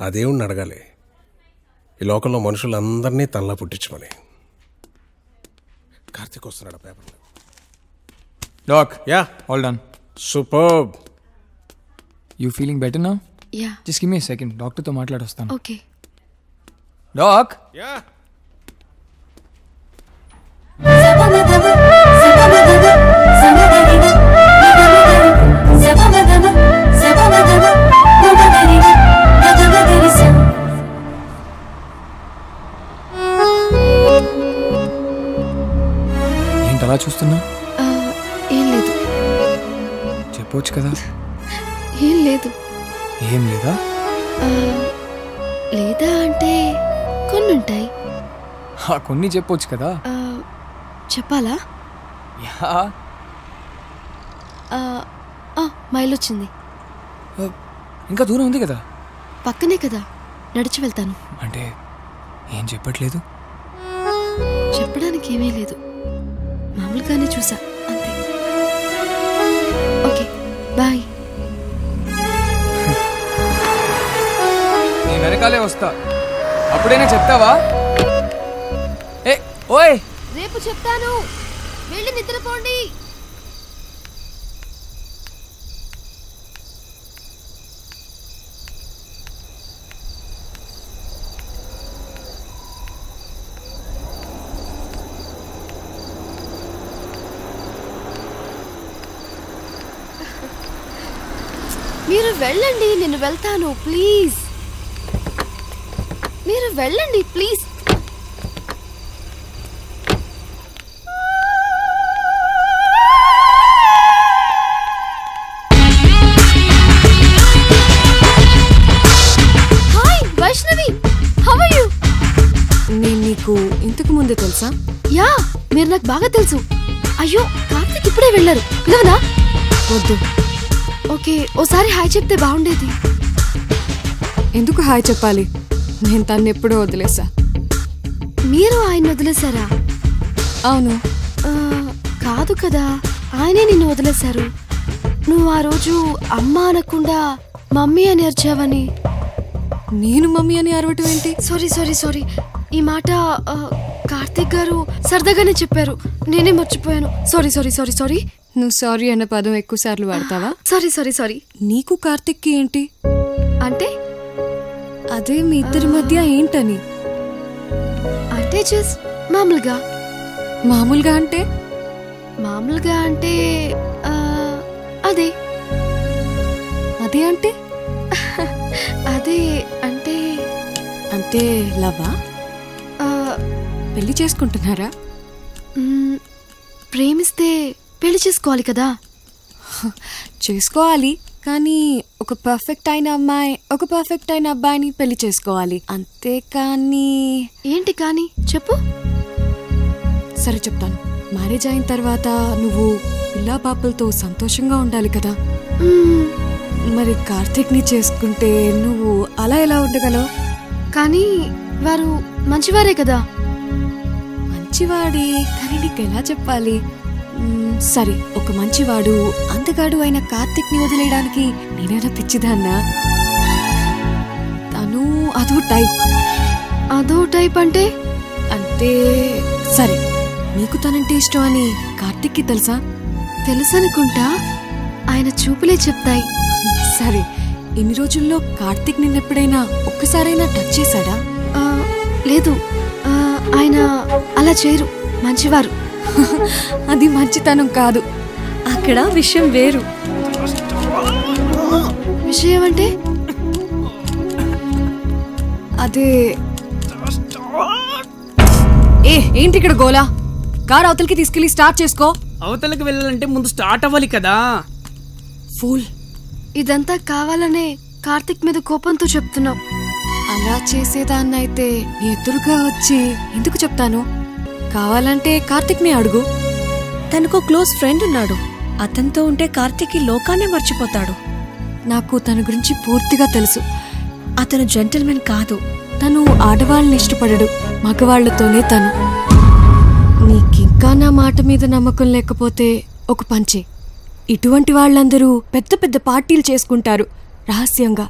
ఆ దేవుణ్ణి అడగాలి ఈ లోకంలో మనుషులందరినీ తనలా పుట్టించమని. కార్తీక్ వస్తున్నాడు పేపర్లో. Doc, yeah, all done. Superb. You feeling better now? Yeah. Just give me a second, డాక్టర్తో మాట్లాడొస్తాను. ఓకే. డాక్. యా. ఏంటి అలా చూస్తున్నా? ఏం లేదు. చెప్పవచ్చు కదా. ఏం లేదు. ఏం లేదా? లేదా అంటే కొన్ని ఉంటాయి. కొన్ని చెప్పవచ్చు కదా. చెప్పాలా? యా. మైల్ వచ్చింది. ఇంకా దూరం ఉంది కదా. పక్కనే కదా, నడిచి వెళ్తాను. అంటే ఏం చెప్పట్లేదు? చెప్పడానికి ఏమీ లేదు, మామూలుగానే చూసా అంతే. Okay bye. నీ వెనకాలే వస్తా, అప్పుడైనా చెప్తావా? ఏ ఓయ్, రేపు చెప్తాను, వెళ్ళి నిద్రపోండి. మీరు వెళ్ళండి, నేను వెళ్తాను. ప్లీజ్ మీరు వెళ్ళండి please. Hi Vaishnavi, how are you? నేను నీకు ఇంతకు ముందే తెలుసా? యా, మీరు నాకు బాగా తెలుసు. అయ్యో, కార్తీక్ ఇప్పుడే వెళ్ళారు, పిలవనా? వద్దు. ఓకే, ఓసారి హాయ్ చెప్తే బాగుండేది. ఎందుకు హాయ్ చెప్పాలి? నేను తను ఎప్పుడో వదిలేసా. మీరు ఆయన వదిలేశారా? అవును. కాదు కదా, ఆయనే నిన్ను వదిలేశారు. నువ్వు ఆ రోజు అమ్మ అనకుండా మమ్మీ అని అరిచావని. నేను మమ్మీ అని అరవటం ఏంటి? సారీ సారీ సారీ, ఈ మాట కార్తీక్ గారు సరదాగానే చెప్పారు, నేనే మర్చిపోయాను. Sorry sorry sorry sorry. నువ్వు సారీ అన్న పదం ఎక్కువ సార్లు వాడతావా? Sorry sorry sorry. నీకు కార్తిక్కి ఏంటి అంటే? అదే మీ ఇద్దరి మధ్య ఏంటని. అంటే జస్ట్ మామూలుగా. మామూలుగా అంటే? మామూలుగా అంటే అదే. అదే అంటే? అదే అంటే అంటే లవ్వా? పెళ్లి చేసుకుంటున్నారా? ప్రేమిస్తే పెళ్లి చేసుకోవాలి కదా. చేసుకోవాలి, కానీ ఒక పర్ఫెక్ట్ అయిన అమ్మాయి ఒక పర్ఫెక్ట్ అయిన అబ్బాయిని పెళ్లి చేసుకోవాలి, అంతేకాని. ఏంటి కానీ? చెప్పు. సరే చెప్తాను. మ్యారేజ్ అయిన తర్వాత నువ్వు పిల్లా పాపలతో సంతోషంగా ఉండాలి కదా. మరి కార్తీక్ని చేసుకుంటే నువ్వు అలా ఎలా ఉండగలవు? కానీ వారు మంచివారే కదా. మంచివాడే, కానీ నీకు ఎలా చెప్పాలి? సరే, ఒక మంచివాడు అందగాడు అయిన కార్తీక్ ని వదిలేయడానికి నేనేనా పిచ్చిదాన్నా? తను అదో టైప్. అదో టైప్ అంటే? అంటే సరే, నీకు తనంటే ఇష్టం అని కార్తీక్ కి తెలుసా? తెలుసనుకుంటా, ఆయన చూపులే చెప్తాయి. సరే, ఇన్ని రోజుల్లో కార్తీక్ నిన్నెప్పుడైనా ఒక్కసారైనా టచ్ చేశాడా? లేదు, ఆయన అలా చేయరు, మంచివారు. అది మంచితనం కాదు, అక్కడ విషయం వేరు. విషయం అంటే? అదే. ఏంటి ఇక్కడ గోలా? కార్ అవతలకి తీసుకెళ్లి స్టార్ట్ చేసుకో. అవతలకి వెళ్ళాలంటే ముందు స్టార్ట్ అవ్వాలి కదా. ఫూల్. ఇదంతా కావాలనే కార్తీక్ మీద కోపంతో చెప్తున్నావు. అలా చేసేదాన్నైతే ఎదురుగా వచ్చి ఎందుకు చెప్తాను? కావాలంటే కార్తీక్ ని అడుగు. తనకు క్లోజ్ ఫ్రెండ్ ఉన్నాడు, అతనితో ఉంటే కార్తీక్ ఈ లోకాన్నే మర్చిపోతాడు. నాకు తన గురించి పూర్తిగా తెలుసు. అతను జెంటిల్మెన్ కాదు. తను ఆడవాళ్ళని ఇష్టపడడు, మగవాళ్లతోనే తను. నీకింకా నా మాట మీద నమ్మకం లేకపోతే ఒక పంచే. ఇటువంటి వాళ్ళందరూ పెద్ద పెద్ద పార్టీలు చేసుకుంటారు రహస్యంగా.